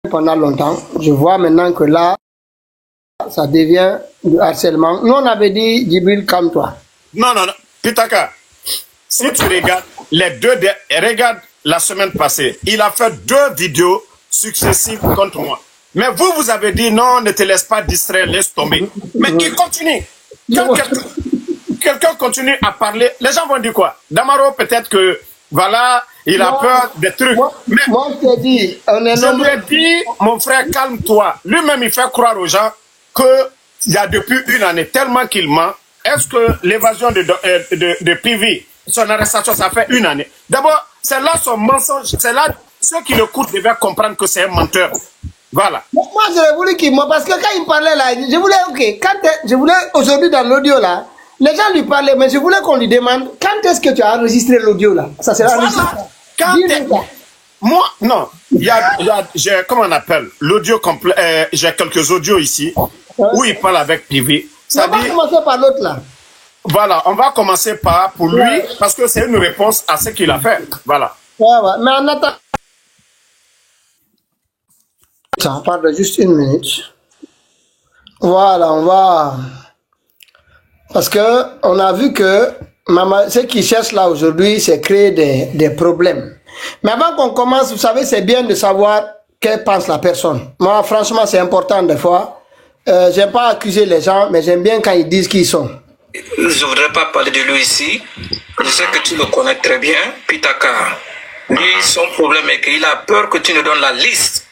pendant longtemps. Je vois maintenant que là, ça devient du harcèlement. Nous, on avait dit, Djibril, calme-toi. Non, non, non. Pitaka, si tu regardes regarde la semaine passée, il a fait 2 vidéos successives contre moi. Mais vous avez dit non, ne te laisse pas distraire, laisse tomber. Mais il continue. Quand quelqu'un continue à parler, les gens vont dire quoi? Damaro, peut-être que, voilà, il a peur des trucs. Mais moi, je te dis, je lui ai dit, mon frère, calme-toi. Lui-même, il fait croire aux gens qu'il y a depuis 1 année, tellement qu'il ment. Est-ce que l'évasion de PV, son arrestation, ça fait 1 année? D'abord, c'est là son mensonge, c'est là ceux qui l'écoutent devaient comprendre que c'est un menteur. Voilà. Moi, j'aurais voulu qu'il parce que quand il parlait là, je voulais, je voulais aujourd'hui dans l'audio là, les gens lui parlaient, mais je voulais qu'on lui demande quand est-ce que tu as enregistré l'audio là? Ça sera enregistré. Moi, non, j'ai, comment on appelle, l'audio complet, j'ai quelques audios ici, où il parle avec PV. On va commencer par l'autre là. Voilà, on va commencer par pour lui, parce que c'est une réponse à ce qu'il a fait. Voilà. Ouais. Mais en attendant, on parle juste 1 minute. Voilà, on va... Parce que on a vu que ce qu'il cherche là aujourd'hui, c'est créer des problèmes. Mais avant qu'on commence, vous savez, c'est bien de savoir qu'est-ce que pense la personne. Moi, franchement, c'est important des fois. J'aime pas accuser les gens, mais j'aime bien quand ils disent qui ils sont. Je ne voudrais pas parler de lui ici. Je sais que tu le connais très bien, Pitaka. Lui, son problème est qu'il a peur que tu nous donnes la liste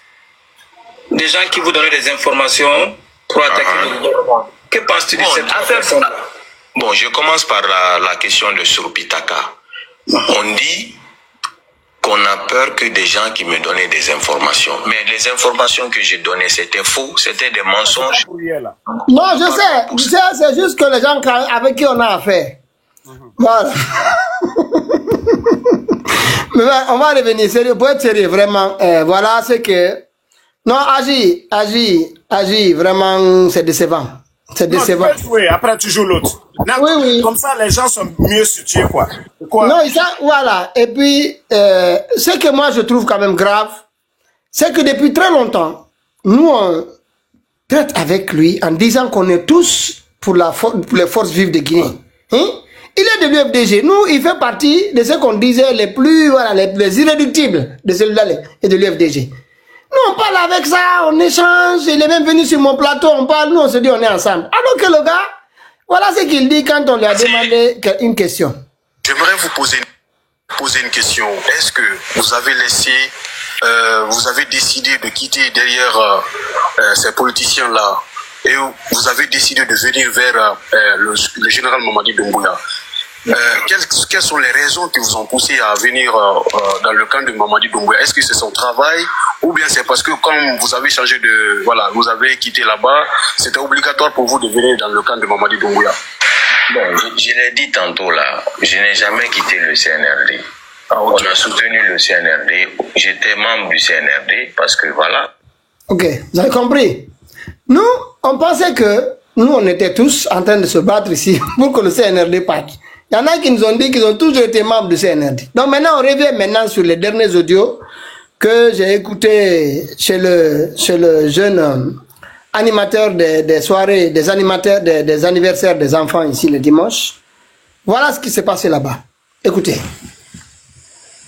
des gens qui vous donnent des informations pour attaquer le gouvernement. Que penses-tu de cette affaire? Bon, je commence par la question de Surpitaka. On dit qu'on a peur que des gens qui me donnaient des informations. Mais les informations que j'ai données, c'était faux, c'était des mensonges. Non, je sais, c'est juste que les gens avec qui on a affaire. Voilà. Mais on va revenir sérieux, pour être sérieux, vraiment. Voilà, c'est que... Non, agis, vraiment, c'est décevant. C'est décevant. Non, tu peux jouer, après tu joues l'autre. Oui. Comme ça, les gens sont mieux situés, quoi. Non, voilà. Et puis, ce que moi je trouve quand même grave, c'est que depuis très longtemps, nous, on traite avec lui en disant qu'on est tous pour les forces vives de Guinée. Hein? Il est de l'UFDG. Nous, il fait partie de ce qu'on disait les plus, voilà, les irréductibles de celui-là et de l'UFDG. Nous, on parle avec ça, on échange, il est même venu sur mon plateau, on parle, nous, on se dit, on est ensemble. Alors que le gars, voilà ce qu'il dit quand on lui a demandé une question. J'aimerais vous poser une question. Est-ce que vous avez vous avez décidé de quitter derrière ces politiciens-là et vous avez décidé de venir vers le général Mamadi Doumbouya? Quelles sont les raisons qui vous ont poussé à venir dans le camp de Mamadi Doumbouya? Est-ce que c'est son travail ou bien c'est parce que comme vous avez changé voilà, vous avez quitté là-bas, c'était obligatoire pour vous de venir dans le camp de Mamadi Doumbouya? Bon, je l'ai dit tantôt là, je n'ai jamais quitté le CNRD. On a soutenu le CNRD, j'étais membre du CNRD parce que voilà. Ok, vous avez compris? Nous, on pensait que nous, on était tous en train de se battre ici pour que le CNRD parte. Il y en a qui nous ont dit qu'ils ont toujours été membres du CNRD. Donc maintenant, on revient sur les derniers audios que j'ai écoutés chez le jeune animateur des soirées, des animateurs des anniversaires des enfants ici le dimanche. Voilà ce qui s'est passé là-bas. Écoutez.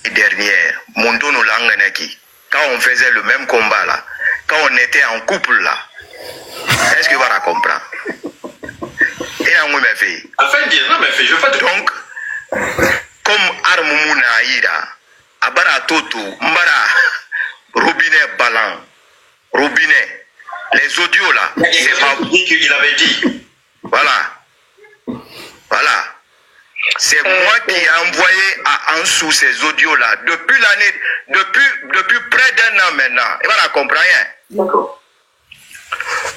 Dernière, Mondono Langanaki, quand on faisait le même combat là, quand on était en couple là, est-ce que vous allez comprendre? Donc, comme Armoumouna Ira, Abara Toto, Mbara, robinet ballant, robinet, les audios là, c'est pas vous qu'il avait dit. Voilà. C'est moi qui ai envoyé à Ansou ces audios là, depuis l'année, depuis près d'1 an maintenant. Et voilà, comprend rien. D'accord.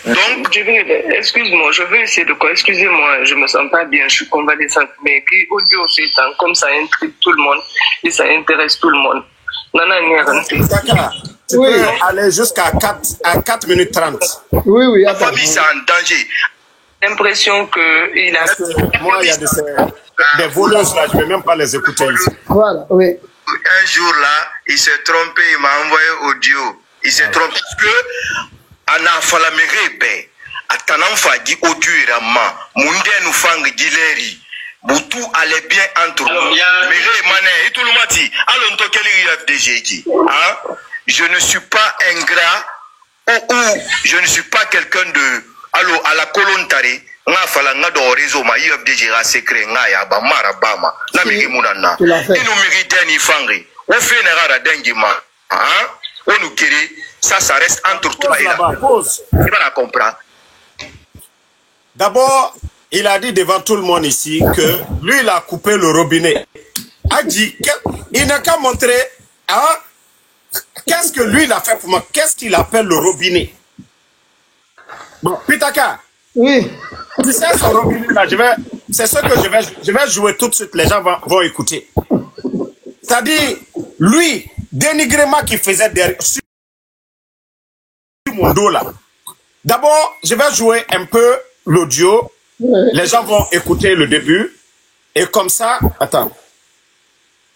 Donc, excuse-moi, je vais essayer de quoi. Excusez-moi, je me sens pas bien, je suis convalescente. Mais qui audio c'est comme ça intrigue tout le monde et ça intéresse tout le monde. D'accord. Tu peux aller jusqu'à 4 minutes 30. Oui, la famille c'est en danger. L'impression qu'il a... Moi, il y a des voleuses là, je ne vais même pas les écouter ici. Voilà, oui. Un jour là, il s'est trompé, il m'a envoyé audio. Il s'est trompé parce que ana falamere be atanan fadi oduirama munde nous fang dileri butu allait bien entre nous. Mere mané et tout le mati allons to quel FDG qui hein, je ne suis pas ingrat ou je ne suis pas quelqu'un de allo à la colonne taré nga fala nga do réseau ma UFDG ra secret nga ya ba marabama na migi munana ino mérite ni fangri au fénéral d'engima hein on nous kiri ça reste entre toi et là tu vas la comprendre. D'abord il a dit devant tout le monde ici que lui il a coupé le robinet, a dit il n'a qu'à montrer hein, qu'est-ce que lui il a fait pour moi, qu'est-ce qu'il appelle le robinet. Bon, Pitaka. Oui. Tu sais, son robinet là, c'est ce que je vais jouer tout de suite, les gens vont écouter. C'est-à-dire, lui, dénigrement qu'il faisait sur mon dos là. D'abord, je vais jouer un peu l'audio. Les gens vont écouter le début. Et comme ça, attends.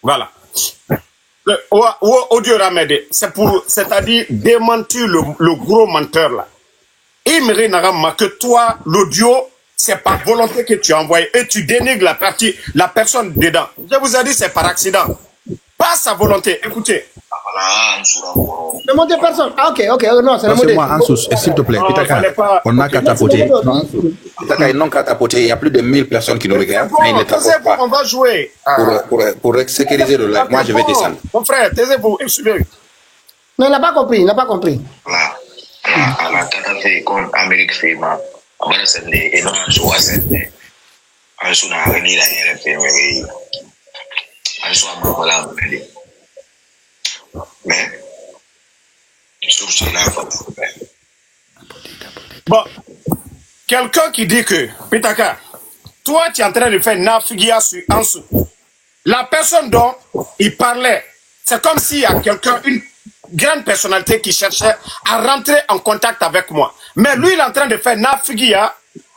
Voilà. Audio Ramede, c'est-à-dire démentir le gros menteur là. Et Méré Narama, que toi, l'audio, c'est par volonté que tu as envoyé et tu dénigres la personne dedans. Je vous ai dit, c'est par accident. Pas sa volonté. Écoutez. Ne montez personne. Ah, ok, non, c'est le modèle. Moi, s'il te plaît, Pitaka, on n'a qu'à tapoter. Pitaka, ils n'ont qu'à tapoter. Il y a plus de 1000 personnes qui nous regardent. Bon, on va jouer. Pour sécuriser le live, moi, je vais descendre. Mon frère, taisez-vous. Non, il n'a pas compris, Voilà. À la Canada, comme Amérique Fema, on va se dire, et non, je vois cette. Un sou n'a rien dit, la NFM, un sou à mon voilà, mais, sur cela, bon, quelqu'un qui dit que, Pitaka, toi, tu es en train de faire Nafigia sur Ansou. La personne dont il parlait, c'est comme s'il y a quelqu'un, une grande personnalité qui cherchait à rentrer en contact avec moi. Mais lui, il est en train de faire Nafigia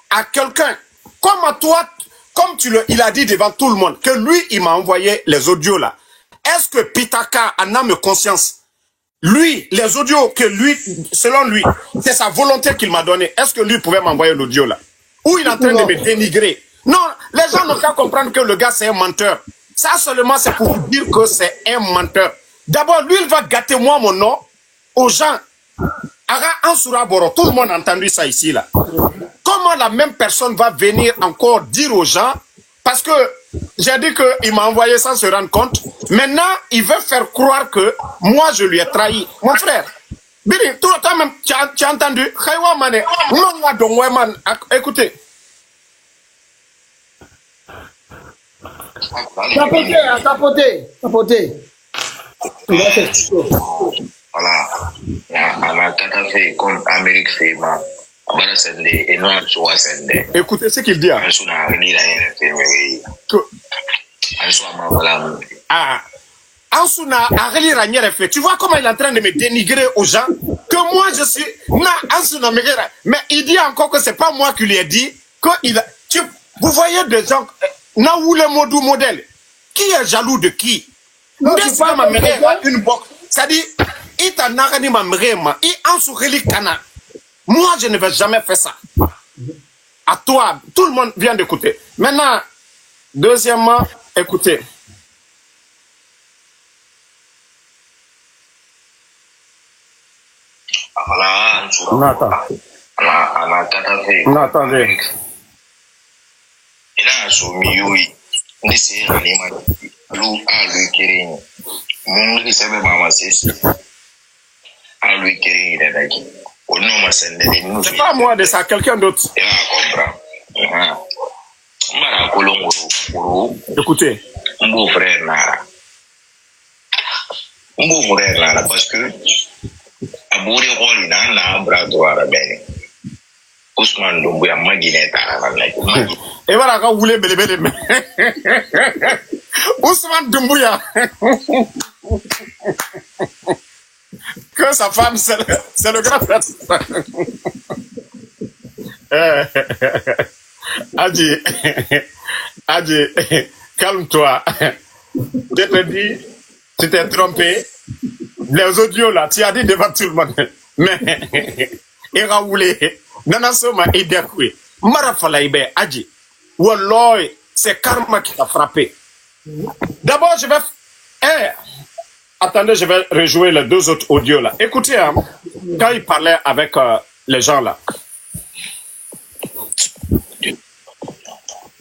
à quelqu'un. Comme à toi, comme il a dit devant tout le monde, que lui, il m'a envoyé les audios là. Est-ce que Pitaka en a conscience? Lui, les audios que lui, selon lui, c'est sa volonté qu'il m'a donné. Est-ce que lui pouvait m'envoyer l'audio là? Ou il est en train de me dénigrer? Non, les gens n'ont qu'à comprendre que le gars c'est un menteur. Ça seulement c'est pour vous dire que c'est un menteur. D'abord, lui, il va gâter moi mon nom aux gens. Ara Ansura Boro, tout le monde a entendu ça ici là. Comment la même personne va venir encore dire aux gens, parce que j'ai dit qu'il m'a envoyé sans se rendre compte. Maintenant, il veut faire croire que moi, je lui ai trahi. Mon frère, Billy, toi-même, tu as entendu? Écoutez. Tapoter. Voilà. À la Canada, comme Amérique Fema, on va se dire, et non, je vois cette. Écoutez ce qu'il dit. Un sou n'a rien dit, la NFM, un sou à mon voilà. Ah, Ansuna a fait. Tu vois comment il est en train de me dénigrer aux gens que moi je suis Ansuna mais il dit encore que c'est pas moi qui lui ai dit que vous voyez des gens na où le modèle qui est jaloux de qui? Non, c'est pas ma mère une box. C'est-à-dire il t'a narani ma mère il Ansoureli Kana. Moi je ne vais jamais faire ça. À toi, tout le monde vient d'écouter. Maintenant, deuxièmement, écoutez. Attendez. Il a soumis, oui. Ni c'est un animal. Lou a lui qui mon qui s'est même avancé. A lui qui est d'accord. Au nom de Sendeli. C'est pas moi de ça, quelqu'un d'autre. Il a compris. Mara Colombo. Écoutez. Mon beau frère Nara. Parce que Abouri Roli na brato arabeni. Ousmane Doumbouya Magine Tarabana. Et voilà, quand vous voulez belé. Ousmane Doumbouya. Que sa femme, c'est le grand frère. Adji, calme-toi. Je te dis, tu t'es trompé. Les audios là, tu as dit devant tout le monde. Mais, et Raoulé, Nana Soma et Dekoué, Marafalaïbe, Adji, Walloy, c'est Karma qui t'a frappé. D'abord, je vais. Attendez, je vais rejouer les deux autres audios là. Écoutez, hein, quand il parlait avec les gens là,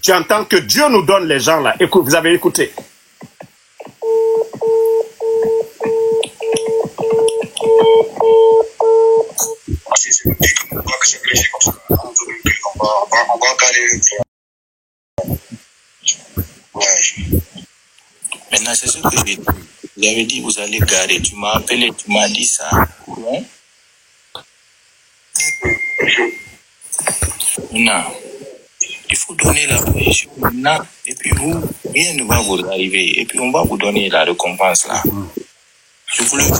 tu entends que Dieu nous donne les gens là. Écoute, vous avez écouté. Maintenant, c'est ce que j'ai dit. Vous avez dit, vous allez garer. Tu m'as appelé, tu m'as dit ça. Ouais. Maintenant, il faut donner la position maintenant. Et puis vous, rien ne va vous arriver. Et puis on va vous donner la récompense là. Je vous le dis.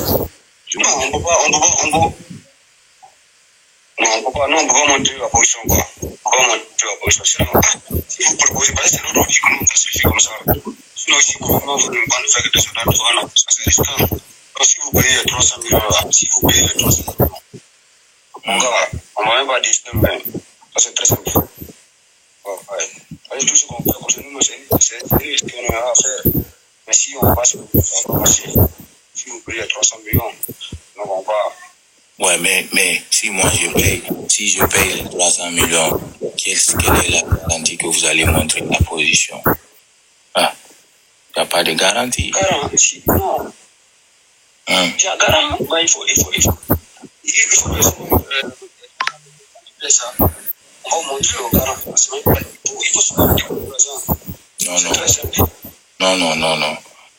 Non, on peut pas monter la position, quoi. On peut pas monter la position. Sinon, si vous proposez pas, c'est l'autre qui commence à se faire comme ça. Sinon, si vous ne faire que des soldats, c'est risquant. Donc, si vous payez 300 millions, mon gars, on va même pas dire ça, mais ça c'est très simple. Ouais. Tout ce qu'on fait, parce que nous, c'est ce qu'on a à faire. Mais si on passe, on va marcher. Si vous payez 300 millions, donc on va. Ouais, mais si moi je paye les 300 millions, quelle est la garantie que vous allez montrer la position? Ah, il n'y a pas de garantie. Garantie, non. Il y a garantie, mais il faut ça. On va montrer au garant. Il faut se mettre au présent. Non.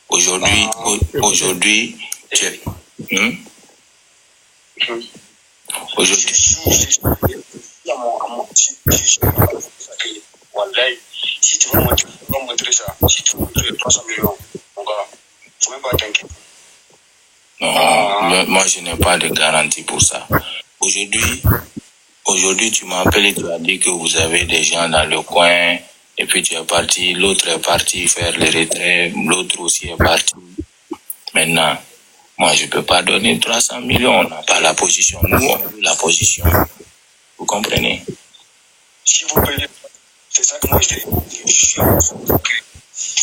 Aujourd'hui, Aujourd'hui, si tu veux montrer ça, si tu veux montrer 300 millions, mon gars, il ne faut même pas t'inquiéter. Non, moi je n'ai pas de garantie pour ça. Aujourd'hui, tu m'as appelé, tu as dit que vous avez des gens dans le coin, et puis tu es parti, l'autre est parti faire les retraits, l'autre aussi est parti. Maintenant, moi je ne peux pas donner 300 millions, on n'a pas la position. Nous, on veut la position. Vous comprenez? Si vous payez, c'est ça que moi je dis. Si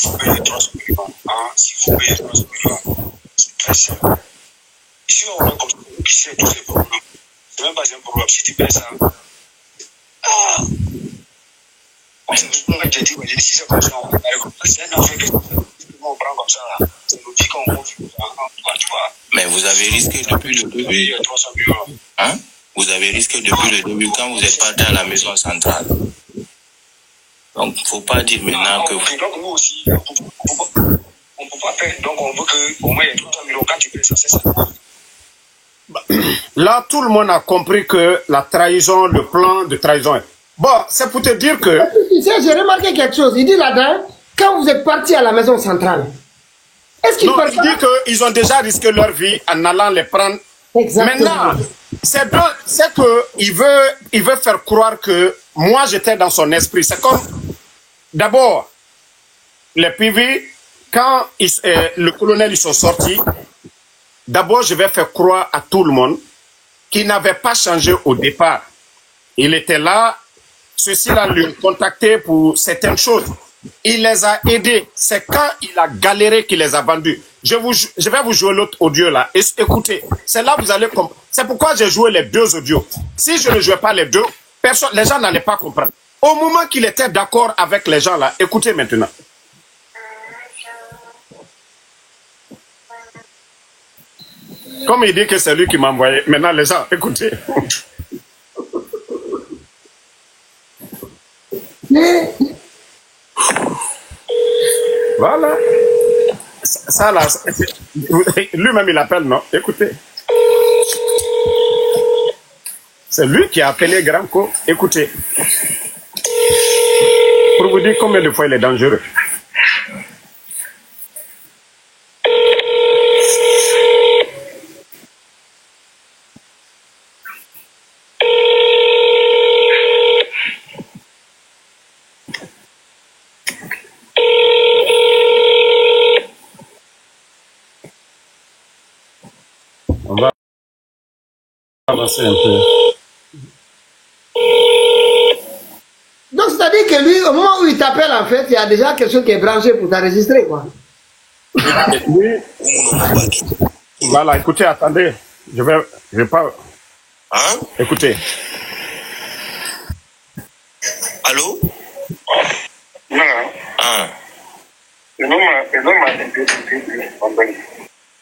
vous payez 300 millions, si vous payez 300 millions, c'est très simple. Ici, on a comme ça, qui sait tous ces problèmes. C'est même pas un problème. Si tu payes ça, si c'est comme ça, c'est un affaire que on prend comme ça, là. C'est nous dit qu'on confie, tu vois. Mais vous avez risqué depuis le début. Hein? Vous avez risqué depuis le début quand vous êtes parti à la maison centrale. Donc, il ne faut pas dire maintenant que... Donc, nous aussi, on ne peut pas faire. Donc, on veut qu'au moins il y ait 300 millions quand tu payes ça, c'est ça. Là, tout le monde a compris que la trahison, le plan de trahison... Bon, c'est pour te dire que... J'ai remarqué quelque chose. Il dit là-dedans, quand vous êtes parti à la maison centrale, est-ce qu'il il dit qu'ils ont déjà risqué leur vie en allant les prendre. Exactement. Maintenant, c'est qu'il veut faire croire que moi, j'étais dans son esprit. C'est comme... D'abord, les PV, quand le colonel, ils sont sortis, d'abord, je vais faire croire à tout le monde qu'il n'avait pas changé au départ. Il était là, ceux-ci-là lui ont contacté pour certaines choses. Il les a aidés. C'est quand il a galéré qu'il les a vendus. Je vais vous jouer l'autre audio là. Écoutez, c'est là que vous allez comprendre. C'est pourquoi j'ai joué les deux audios. Si je ne jouais pas les deux, les gens n'allaient pas comprendre. Au moment qu'il était d'accord avec les gens là, écoutez maintenant. Comme il dit que c'est lui qui m'a envoyé, maintenant les gens, écoutez. Voilà. Ça là, lui-même il appelle, non? Écoutez. C'est lui qui a appelé Gramco. Écoutez. Pour vous dire combien de fois il est dangereux. avancer un peu. Donc, c'est-à-dire que lui, au moment où il t'appelle, en fait, il y a déjà quelque chose qui est branché pour t'enregistrer, quoi. Oui. Voilà, écoutez, attendez. Je vais pas... Hein? Écoutez. Allô? Non. Ah.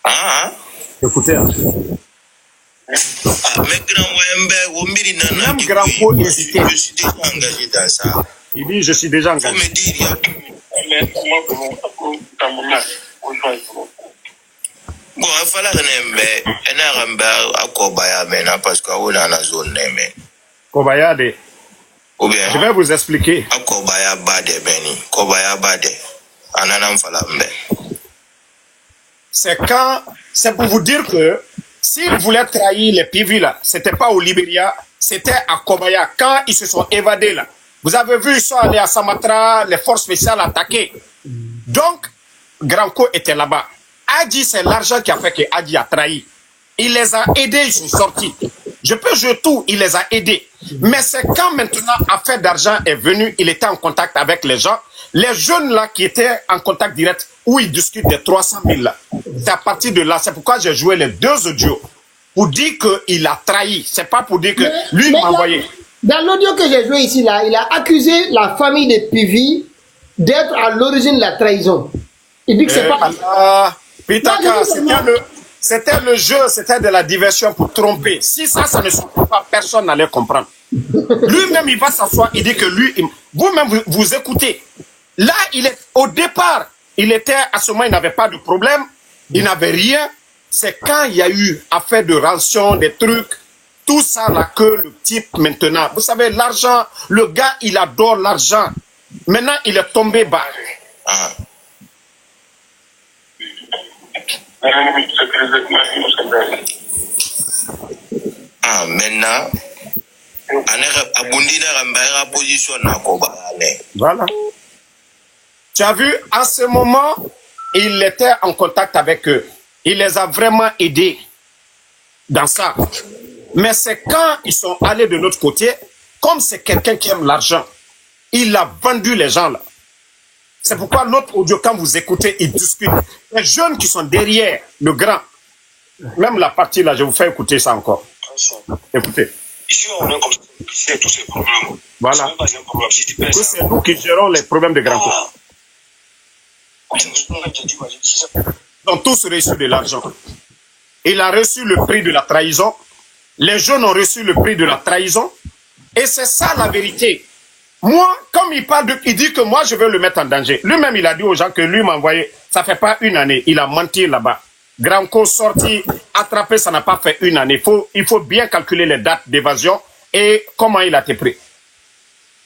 Ah? Écoutez. Mais Même Grand Pot hésité. Je suis déjà engagé dans ça. Il dit, je suis déjà engagé. Faut me dire, bon, il fallait parce que on a la zone. Kobayade. Ou bien, Je vais vous expliquer. C'est pour vous dire que s'ils voulaient trahir les PV là, c'était pas au Libéria, c'était à Kobaya, quand ils se sont évadés là. Vous avez vu, ils sont allés à Samatra, les forces spéciales attaquées. Donc, Granco était là-bas. Adi, c'est l'argent qui a fait que Adi a trahi. Il les a aidés, ils sont sortis. Je peux jouer tout, il les a aidés. Mais c'est quand maintenant affaire d'argent est venue, il était en contact avec les gens. Les jeunes là qui étaient en contact direct, où ils discutent des 300 000 là. C'est à partir de là, c'est pourquoi j'ai joué les 2 audios. Pour dire qu'il a trahi. C'est pas pour dire que lui m'a envoyé. Dans l'audio que j'ai joué ici, là, il a accusé la famille de PV d'être à l'origine de la trahison. Il dit que c'est pas... Pitaka, c'était le jeu, c'était de la diversion pour tromper. Si ça ne se trouve pas, personne n'allait comprendre. Lui-même, il va s'asseoir, il dit que lui, vous-même, vous écoutez. Là, au départ, à ce moment, il n'avait pas de problème, il n'avait rien. C'est quand il y a eu affaire de rançon, des trucs, tout ça là que le type maintenant, vous savez, l'argent, le gars, il adore l'argent. Maintenant, il est tombé bas. Maintenant, voilà. Tu as vu, en ce moment, il était en contact avec eux. Il les a vraiment aidés dans ça. Mais c'est quand ils sont allés de l'autre côté, comme c'est quelqu'un qui aime l'argent, il a vendu les gens là. C'est pourquoi l'autre audio, quand vous écoutez, ils discutent. Les jeunes qui sont derrière le grand, même la partie là, je vous fais écouter ça encore. Écoutez. Ici, on a comme ça, tous ces problèmes. Voilà. C'est nous qui gérons les problèmes de Grand Cour. Ils ont tous reçu de l'argent. Il a reçu le prix de la trahison. Les jeunes ont reçu le prix de la trahison. Et c'est ça la vérité. Moi, comme il dit que moi, je veux le mettre en danger. Lui-même, il a dit aux gens que lui m'a envoyé. Ça fait pas 1 année. Il a menti là-bas. Granco sorti, attrapé, ça n'a pas fait 1 année. Il faut bien calculer les dates d'évasion et comment il a été pris.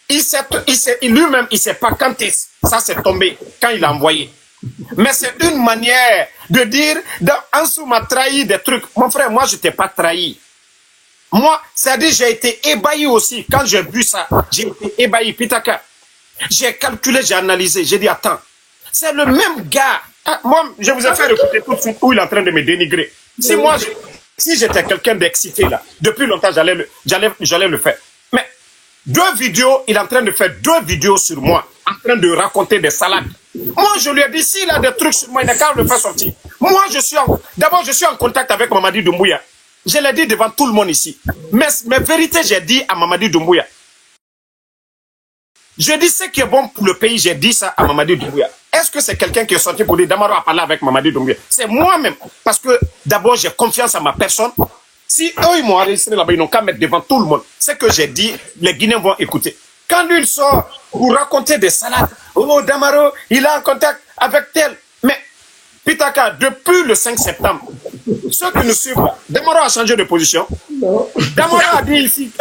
Lui-même, il ne sait pas quand ça s'est tombé, quand il a envoyé. Mais c'est une manière de dire, Ansou m'a trahi des trucs. Mon frère, moi, je t'ai pas trahi. Moi, c'est-à-dire, j'ai été ébahi aussi. Quand j'ai vu ça, j'ai été ébahi. Pitaka, j'ai calculé, j'ai analysé, j'ai dit, attends, c'est le même gars. Moi, je vous ai fait écouter tout de suite où il est en train de me dénigrer. Si j'étais quelqu'un d'excité là, depuis longtemps, j'allais le faire. Mais 2 vidéos, il est en train de faire 2 vidéos sur moi, en train de raconter des salades. Moi, je lui ai dit, s'il a des trucs sur moi, il n'a qu'à le faire sortir. Moi, d'abord, je suis en contact avec Mamadi Doumbouya. Je l'ai dit devant tout le monde ici. Mais vérité, j'ai dit à Mamadi Doumbouya. Je dis ce qui est bon pour le pays, j'ai dit ça à Mamadi Doumbouya. Est-ce que c'est quelqu'un qui est sorti pour dire Damaro a parlé avec Mamadi Doumbouya? C'est moi-même. Parce que d'abord, j'ai confiance en ma personne. Si eux, ils m'ont enregistré là-bas, ils n'ont qu'à mettre devant tout le monde. Ce que j'ai dit, les Guinéens vont écouter. Quand lui, il sort pour raconter des salades, oh, Damaro, il est en contact avec tel. Mais, Pitaka, depuis le 5 septembre, ceux qui nous suivent là, Damaro a changé de position. Damaro a dit ici,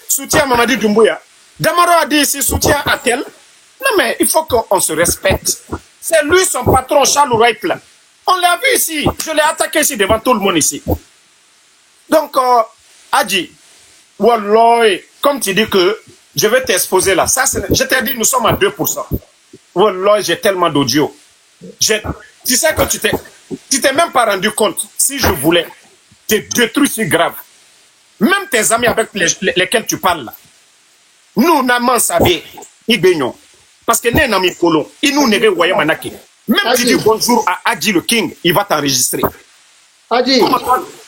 soutien à Mamadi Doumbouya. Damaro a dit ici, soutien à tel. Non, mais il faut qu'on se respecte. C'est lui, son patron, Charles Wright, là. On l'a vu ici. Je l'ai attaqué ici devant tout le monde ici. Donc, Adji, Wallah, comme tu dis que je vais t'exposer là, ça, je t'ai dit, nous sommes à 2%. Wallah, j'ai tellement d'audio. Tu sais que tu t'es même pas rendu compte, si je voulais te détruire si grave. Même tes amis avec lesquels tu parles là. Nous, n'avons savé, ils baignons. Parce que nous, n'avons colon. Ils nous n'avons voyé manaki. Même si tu dis bonjour à Adji le King, il va t'enregistrer. Adji.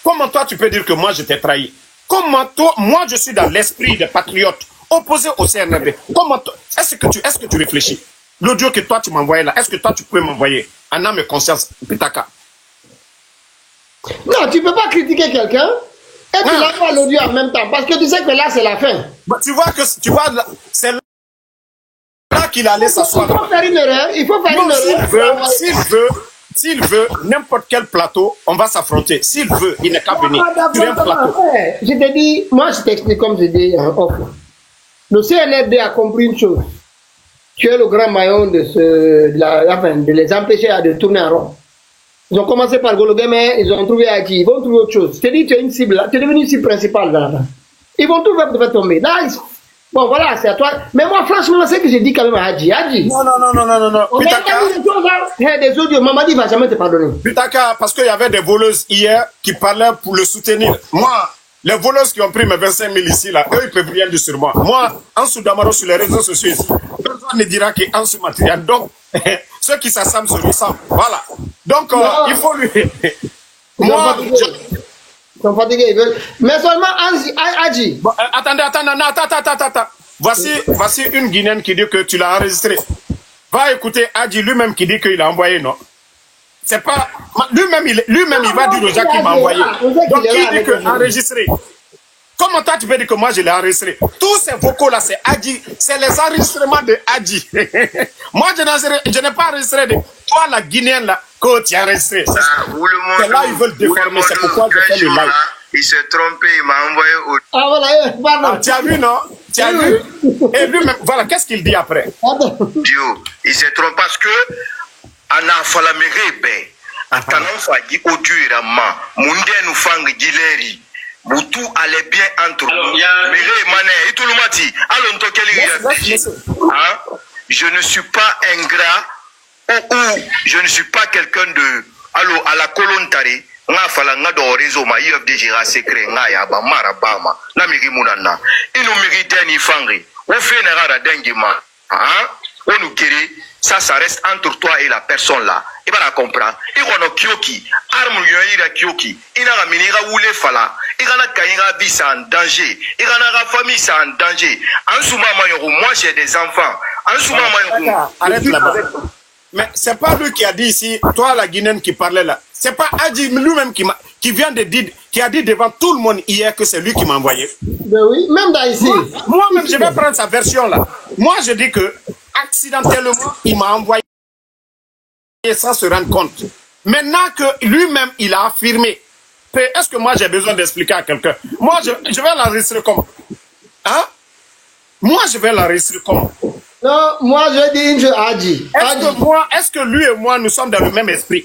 Comment toi tu peux dire que moi je t'ai trahi? Comment toi, moi je suis dans l'esprit des patriotes, opposé au CNRD. Comment est-ce que tu réfléchis? L'audio que toi tu m'envoyais là, est-ce que toi tu peux m'envoyer en âme et conscience, Pitaka? Non, tu ne peux pas critiquer quelqu'un et tu l'envoies l'audio en même temps parce que tu sais que là c'est la fin. Bah, tu vois, c'est là qu'il allait s'asseoir. Il faut faire une erreur, il faut faire une erreur. S'il veut, n'importe quel plateau, on va s'affronter. S'il veut, il n'est qu'à venir sur un plateau. Je te dis, moi je t'explique comme je dis en off. Le CNRD a compris une chose. Tu es le grand maillon de les empêcher de tourner en rond. Ils ont commencé par Golo Gamer, ils ont trouvé Adji, ils vont trouver autre chose. Je te dis, tu es une cible, tu es devenu une cible principale dans la fin. Ils vont tout faire pour te faire tomber. Là, bon, voilà, c'est à toi. Mais moi, franchement, c'est que j'ai dit quand même à Adji. Non. Pitaka. Des audios, Mamadi va jamais te pardonner. Pitaka, parce qu'il y avait des voleuses hier qui parlaient pour le soutenir. Moi, les voleuses qui ont pris mes 25 000 ici, là, eux, ils peuvent rien dire sur moi. Moi, Ansou Damaro sur les réseaux sociaux ici, personne ne dira qu'Ansou Matériel. Donc, ceux qui s'assemblent se ressemblent. Voilà. Donc, il faut lui. Moi, ils sont fatigués. Mais seulement Adji. Bon, attends. Voici une Guinéenne qui dit que tu l'as enregistré. Va écouter Adji lui-même qui dit qu'il a envoyé, non? C'est pas. Lui-même, il va dire aux gens qu'il m'a envoyé. Donc, il dit que enregistré. Comment toi, tu peux dire que moi, je l'ai enregistré? Tous ces vocaux-là, c'est Adji. C'est les enregistrements de Adji. Moi, je n'ai pas enregistré de toi, la Guinéenne, là, que tu as enregistré. C'est là, ils veulent déformer. C'est pourquoi je fais le live. Il s'est trompé, il m'a envoyé au... Ah, voilà, pardon. Tu as vu, non? Tu as vu? Et lui-même, voilà, qu'est-ce qu'il dit après? Dieu, il s'est trompé parce que, Anna Falamerebe, Atanon Fagi Oduirama, Munde nous fang Gileri. Tout allait bien entre nous. Et tout le monde dit, je ne suis pas ingrat ou je ne suis pas quelqu'un de à la colonne taré. Nga fala nga do réseau ma IFDG ra secret nga ya ba marabama na miri munana ino miri tani fangri o fenera ra dengima on nous kiri ça reste entre toi et la personne là et va la comprendre et on a kioki arme yo ira kioki ina ga minira wule fala ira na kayira vie c'est en danger ira na famille c'est en danger en souma ma moi j'ai des enfants en souma ma arrête là-bas. Mais c'est pas lui qui a dit ici, toi la Guinéenne qui parlait là. C'est pas Adji lui-même qui vient de dire, qui a dit devant tout le monde hier que c'est lui qui m'a envoyé. Ben oui, même dans ici. Moi-même, je vais prendre sa version là. Moi, je dis que accidentellement, il m'a envoyé sans se rendre compte. Maintenant que lui-même, il a affirmé. Est-ce que moi, j'ai besoin d'expliquer à quelqu'un? Moi, je vais l'enregistrer comment? Hein? Moi, je vais l'enregistrer comment? Non, moi je dis une chose à Adji. Est-ce que lui et moi, nous sommes dans le même esprit?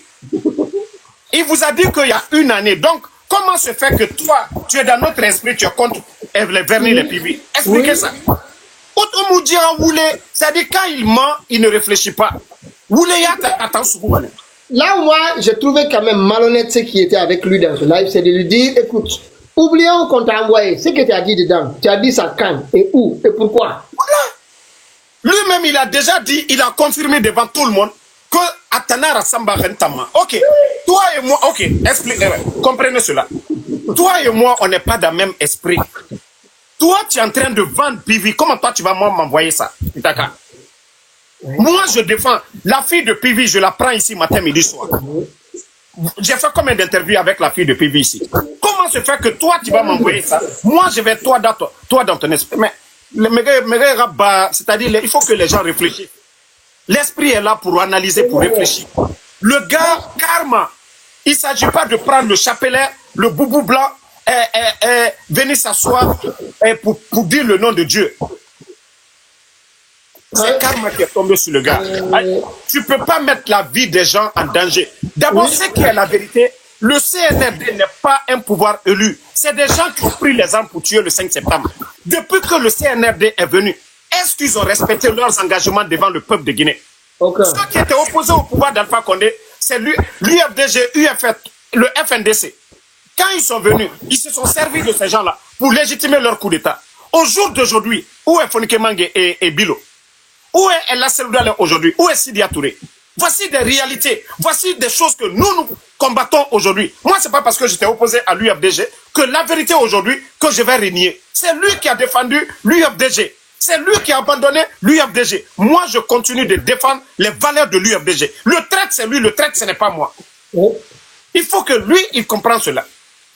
Il vous a dit qu'il y a une année. Donc, comment se fait que toi, tu es dans notre esprit, tu es contre les vernis, les pibis? Expliquez ça. C'est-à-dire quand il ment, il ne réfléchit pas. Là où moi, j'ai trouvé quand même malhonnête ce qui était avec lui dans ce live, c'est de lui dire, écoute, oublions qu'on t'a envoyé. Ce que tu as dit dedans, tu as dit ça quand et où et pourquoi? Voilà. Lui-même, il a déjà dit, il a confirmé devant tout le monde que Atana Rassamba Rentama. Ok, toi et moi, ok, expliquez, comprenez cela. Toi et moi, on n'est pas dans le même esprit. Toi, tu es en train de vendre PV. Comment toi, tu vas m'envoyer ça? D'accord. Moi, je défends. La fille de PV, je la prends ici matin, midi, soir. J'ai fait combien d'interviews avec la fille de PV ici? Comment se fait que toi, tu vas m'envoyer ça? Moi, je vais toi dans ton esprit. Mais c'est-à-dire, il faut que les gens réfléchissent. L'esprit est là pour analyser, pour réfléchir. Le gars, karma, il ne s'agit pas de prendre le chapelet, le boubou blanc, et venir s'asseoir pour dire le nom de Dieu. C'est karma qui est tombé sur le gars. Tu ne peux pas mettre la vie des gens en danger. D'abord, ce qui est la vérité, le CNRD n'est pas un pouvoir élu. C'est des gens qui ont pris les armes pour tuer le 5 septembre. Depuis que le CNRD est venu, est-ce qu'ils ont respecté leurs engagements devant le peuple de Guinée? Ceux qui étaient opposés au pouvoir d'Alpha Condé, c'est l'UFDG, le FNDC. Quand ils sont venus, ils se sont servis de ces gens-là pour légitimer leur coup d'État. Au jour d'aujourd'hui, où est Fonike Mange et Bilo? Où est El Seloudale aujourd'hui? Où est Sidia Touré? Voici des réalités. Voici des choses que nous combattons aujourd'hui. Moi, c'est pas parce que j'étais opposé à l'UFDG que la vérité aujourd'hui que je vais régner. C'est lui qui a défendu l'UFDG. C'est lui qui a abandonné l'UFDG. Moi, je continue de défendre les valeurs de l'UFDG. Le traître, c'est lui. Le traître, ce n'est pas moi. Il faut que lui, il comprenne cela.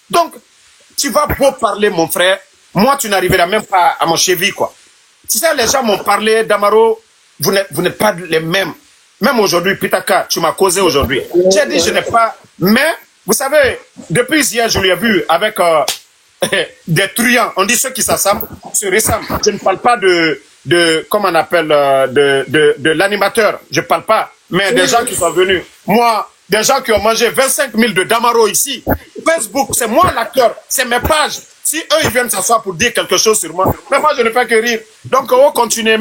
Donc, tu vas beau parler, mon frère. Moi, tu n'arriveras même pas à mon cheville, quoi. Si ça, les gens m'ont parlé, Damaro, vous n'êtes pas les mêmes. Même aujourd'hui, Pitaka, tu m'as causé aujourd'hui. J'ai dit, je n'ai pas... Mais, vous savez, depuis hier, je l'ai vu avec des truands. On dit ceux qui s'assemblent se ressemblent. Je ne parle pas comment on appelle, de l'animateur. Je ne parle pas. Mais des gens qui sont venus. Moi, des gens qui ont mangé 25 000 de Damaro ici. Facebook, c'est moi l'acteur. C'est mes pages. Si eux, ils viennent s'asseoir pour dire quelque chose sur moi, mais moi, je ne fais que rire. Donc, on continue,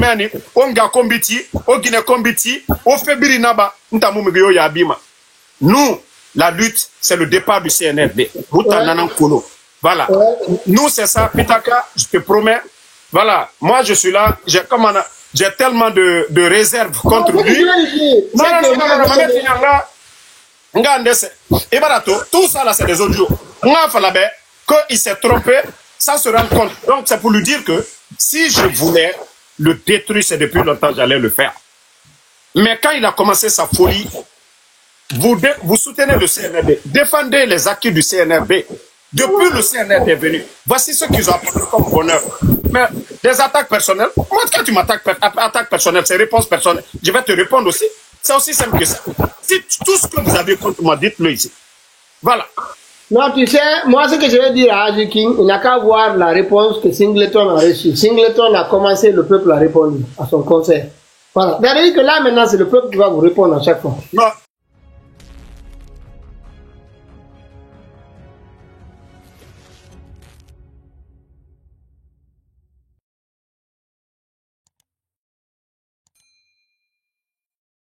on ga kombiti, on guine kombiti, on fait birinaba, nous, la lutte, c'est le départ du CNRD. Voilà. Nous, c'est ça. Pitaka, je te promets. Voilà. Moi, je suis là. J'ai tellement de réserves contre lui. Tout ça, là, c'est des audios. Qu'il s'est trompé sans se rendre compte. Donc, c'est pour lui dire que si je voulais le détruire, c'est depuis longtemps j'allais le faire. Mais quand il a commencé sa folie, vous soutenez le CNRD, défendez les acquis du CNRD. Depuis le CNRD est venu, voici ce qu'ils ont apporté comme bonheur. Mais des attaques personnelles, moi, quand tu m'attaques, attaques personnelles, c'est réponse personnelle, je vais te répondre aussi. C'est aussi simple que ça. Si tout ce que vous avez contre moi, dites-le ici. Voilà. Non, tu sais, moi, ce que je vais dire à Haji King, il n'a qu'à voir la réponse que Singleton a reçue. Singleton a commencé, le peuple a répondu à son conseil. Voilà. C'est-à-dire que là, maintenant, c'est le peuple qui va vous répondre à chaque fois. Non,